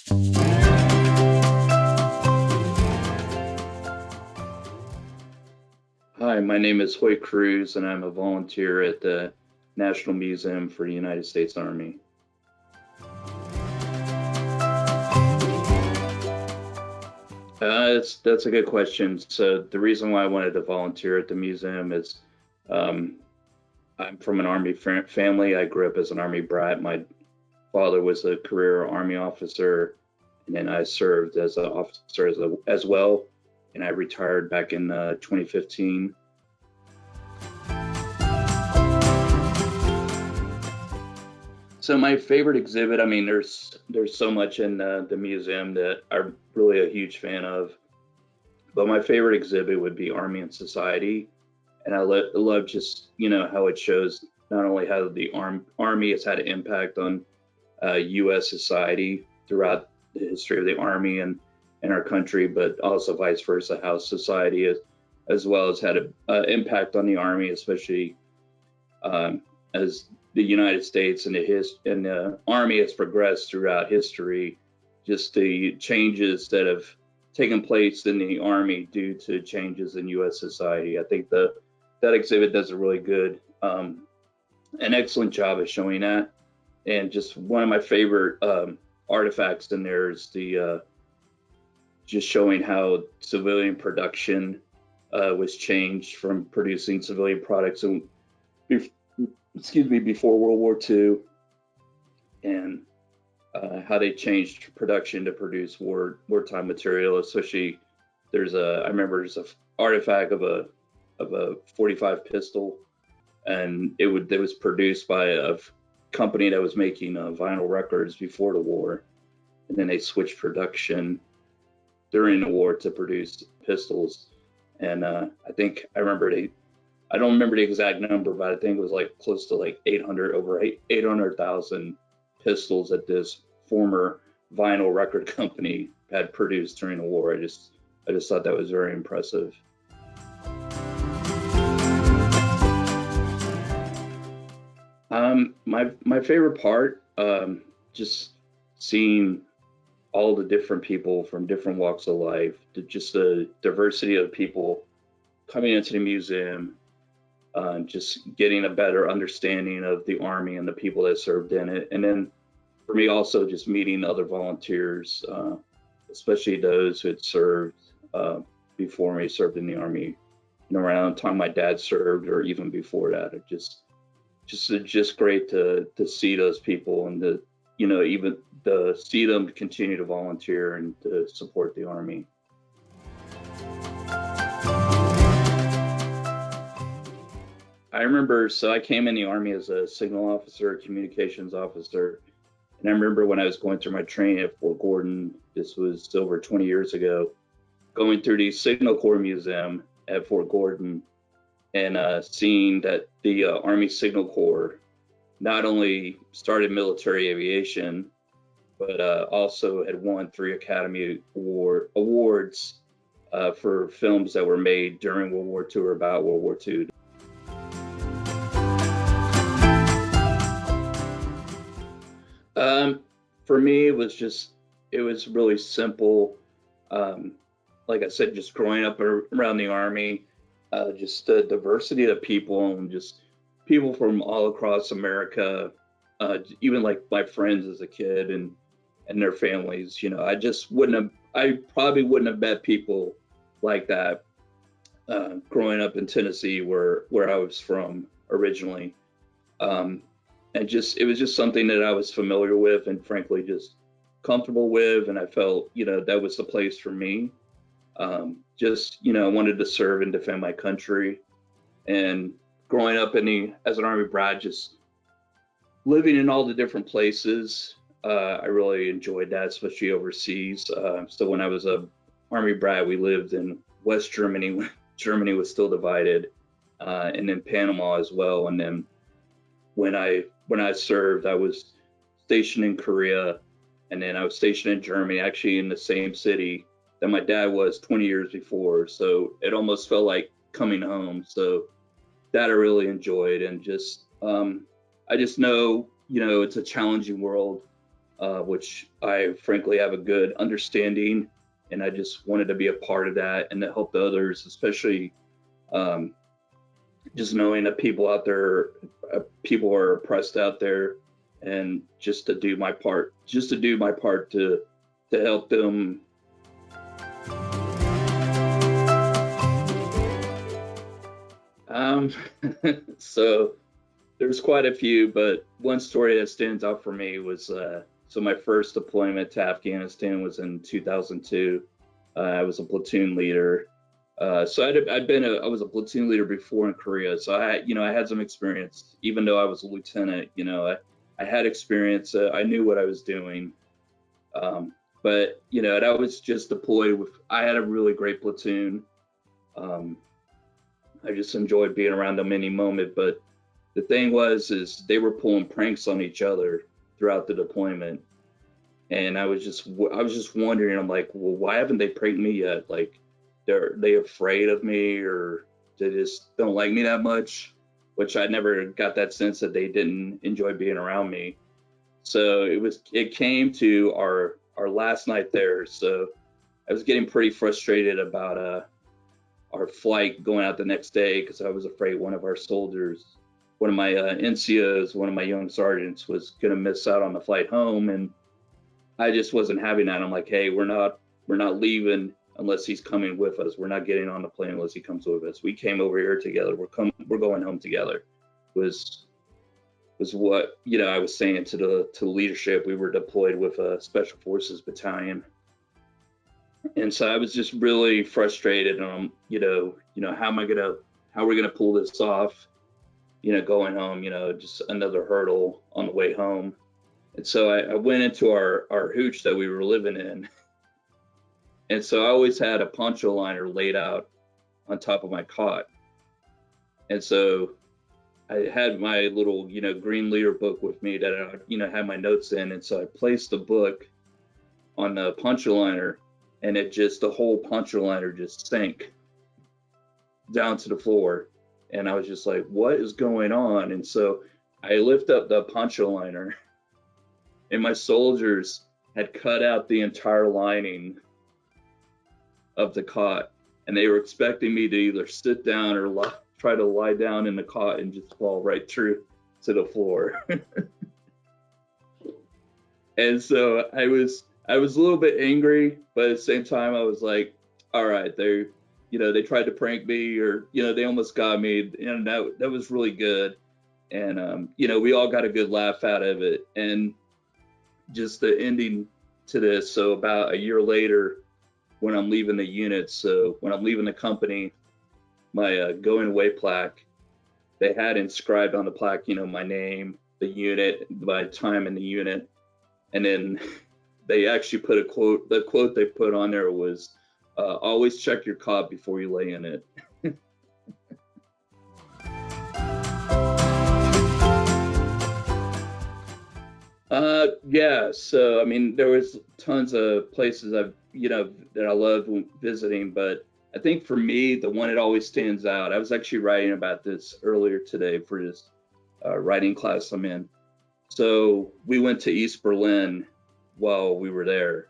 Hi, my name is Hoyt Cruze, and I'm a volunteer at the National Museum for the United States Army. That's a good question. So the reason why I wanted to volunteer at the museum is um, I'm from an Army family. I grew up as an Army brat. My father was a career Army officer, and then I served as an officer as well, and I retired back in 2015. So my favorite exhibit, I mean, there's so much in the museum that I'm really a huge fan of, but my favorite exhibit would be Army and Society, and I love just how it shows not only how the Army has had an impact on U.S. society throughout the history of the Army and our country, but also vice versa, how society as well has had an impact on the Army, especially as the United States and the Army has progressed throughout history. Just the changes that have taken place in the Army due to changes in U.S. society. I think that exhibit does a really good, an excellent job of showing that. And just one of my favorite artifacts in there is the just showing how civilian production was changed from producing civilian products and before World War II, and how they changed production to produce wartime material. Especially, I remember there's a artifact of a 45 pistol, and it was produced by a company that was making vinyl records before the war, and then they switched production during the war to produce pistols. And I don't remember the exact number, but I think it was like close to like 800,000 pistols that this former vinyl record company had produced during the war. I just thought that was very impressive. My favorite part, just seeing all the different people from different walks of life, just the diversity of people coming into the museum, just getting a better understanding of the Army and the people that served in it. And then for me, also just meeting other volunteers, especially those who had served before me, served in the Army, around the time my dad served or even before that. It just great to see those people and even to see them continue to volunteer and to support the Army. I remember, so I came in the Army as a signal officer, communications officer. And I remember when I was going through my training at Fort Gordon, this was over 20 years ago, going through the Signal Corps Museum at Fort Gordon and seeing that the Army Signal Corps not only started military aviation, but also had won 3 Academy Awards for films that were made during World War II or about World War II. For me, it was really simple. Like I said, just growing up around the Army, just the diversity of people and just people from all across America, even like my friends as a kid and their families. I probably wouldn't have met people like that growing up in Tennessee, where I was from originally. And it was just something that I was familiar with and frankly just comfortable with, and I felt that was the place for me. I wanted to serve and defend my country, and growing up as an Army brat, just living in all the different places, I really enjoyed that, especially overseas. So when I was a Army brat, we lived in West Germany when Germany was still divided, and then Panama as well. And then when I served, I was stationed in Korea, and then I was stationed in Germany, actually in the same city that my dad was 20 years before. So it almost felt like coming home. So that I really enjoyed, and I just know, it's a challenging world which I frankly have a good understanding, and I just wanted to be a part of that and to help the others, especially um, just knowing that people out there, people are oppressed out there, and just to do my part, to help them. Um, so there's quite a few, but one story that stands out for me was so my first deployment to Afghanistan was in 2002. I was a platoon leader. So I was a platoon leader before in Korea, so I had some experience. Even though I was a lieutenant, I had experience. I knew what I was doing. But and I was just deployed with. I had a really great platoon. Um, I just enjoyed being around them any moment. But the thing is they were pulling pranks on each other throughout the deployment, and I was just wondering. I'm like, well, why haven't they pranked me yet? Like, they afraid of me, or they just don't like me that much? Which I never got that sense that they didn't enjoy being around me. So it came to our last night there. So I was getting pretty frustrated about our flight going out the next day because I was afraid one of our soldiers, one of my NCOs, one of my young sergeants was going to miss out on the flight home, and I just wasn't having that. I'm like, hey, we're not leaving unless he's coming with us. We're not getting on the plane unless he comes with us. We came over here together. We're going home together. Was what I was saying to the leadership. We were deployed with a special forces battalion, and so I was just really frustrated. How are we gonna pull this off? Going home. Just another hurdle on the way home. And so I went into our hooch that we were living in, and so I always had a poncho liner laid out on top of my cot, and so I had my little, green leader book with me that I, had my notes in. And so I placed the book on the poncho liner, and the whole poncho liner just sank down to the floor. And I was just like, what is going on? And so I lift up the poncho liner, and my soldiers had cut out the entire lining of the cot. And they were expecting me to either sit down or try to lie down in the cot and just fall right through to the floor. And so I was a little bit angry, but at the same time I was like, all right, they tried to prank me, or they almost got me, and that was really good. And we all got a good laugh out of it. And just the ending to this, so about a year later, when I'm leaving the unit, so when I'm leaving the company, my going away plaque, they had inscribed on the plaque, my name, the unit, my time in the unit. And then they actually put a quote. The quote they put on there was, always check your cot before you lay in it. Yeah. So, I mean, there was tons of places that I loved visiting, but I think for me, the one that always stands out, I was actually writing about this earlier today for this writing class I'm in. So we went to East Berlin while we were there,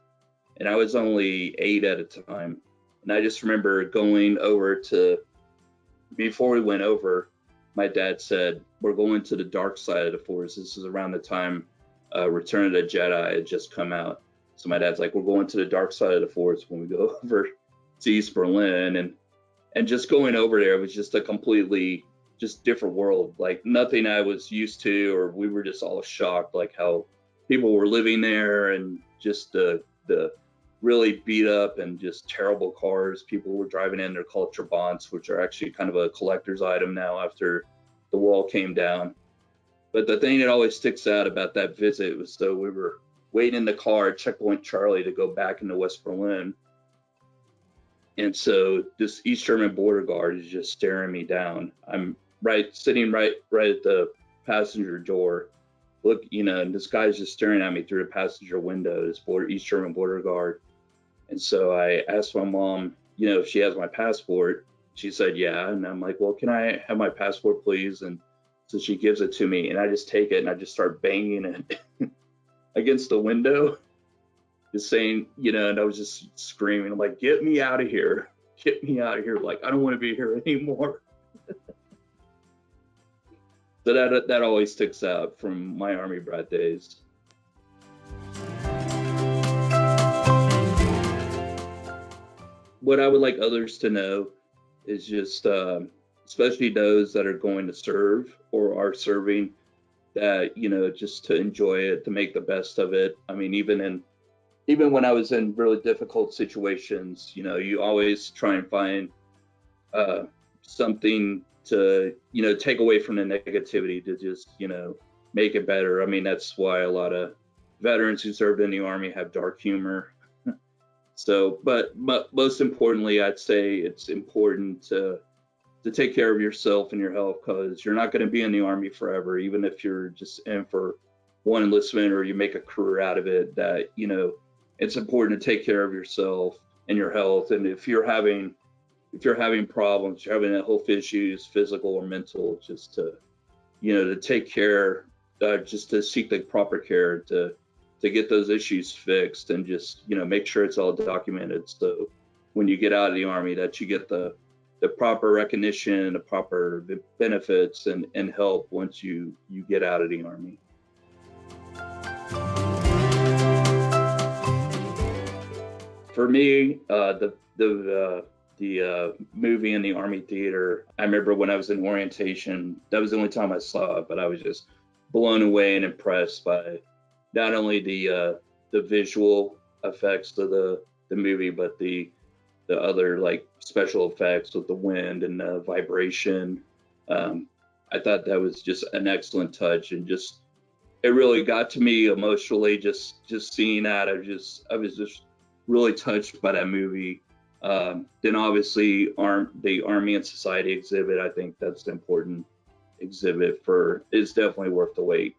and I was only 8 at a time. And I just remember going over before we went over, my dad said, we're going to the dark side of the Force. This is around the time Return of the Jedi had just come out. So my dad's like, we're going to the dark side of the Force when we go over to East Berlin. And just going over there was just a completely just different world, like nothing I was used to, or we were just all shocked, like how people were living there, and just the really beat up and just terrible cars people were driving in. They're called Trabants, which are actually kind of a collector's item now after the wall came down. But the thing that always sticks out about that visit was, so we were waiting in the car at Checkpoint Charlie to go back into West Berlin. And so this East German border guard is just staring me down. I'm sitting right at the passenger door. Look, and this guy's just staring at me through the passenger window, this East German border guard. And so I asked my mom, if she has my passport. She said, yeah. And I'm like, well, can I have my passport, please? And so she gives it to me, and I just take it and I just start banging it against the window, just saying, and I was just screaming, I'm like, get me out of here. Get me out of here. Like, I don't want to be here anymore. So that always sticks out from my Army brat days. What I would like others to know is just, especially those that are going to serve or are serving, that just to enjoy it, to make the best of it. I mean, even when I was in really difficult situations, you always try and find something to take away from the negativity to just make it better. I mean, that's why a lot of veterans who served in the Army have dark humor. So, but most importantly, I'd say it's important to take care of yourself and your health, because you're not going to be in the Army forever. Even if you're just in for one enlistment or you make a career out of it, that it's important to take care of yourself and your health. And if you're having problems, you're having health issues, physical or mental, just to to take care, just to seek the proper care to get those issues fixed, and just make sure it's all documented, so when you get out of the Army that you get the proper recognition, the proper benefits and help once you get out of the Army. For me, the movie in the Army theater, I remember when I was in orientation, that was the only time I saw it, but I was just blown away and impressed by not only the visual effects of the movie, but the other like special effects with the wind and the vibration. I thought that was just an excellent touch, and just it really got to me emotionally just seeing that. I was just really touched by that movie. Then obviously the Army and Society exhibit, I think that's an important exhibit, is definitely worth the wait.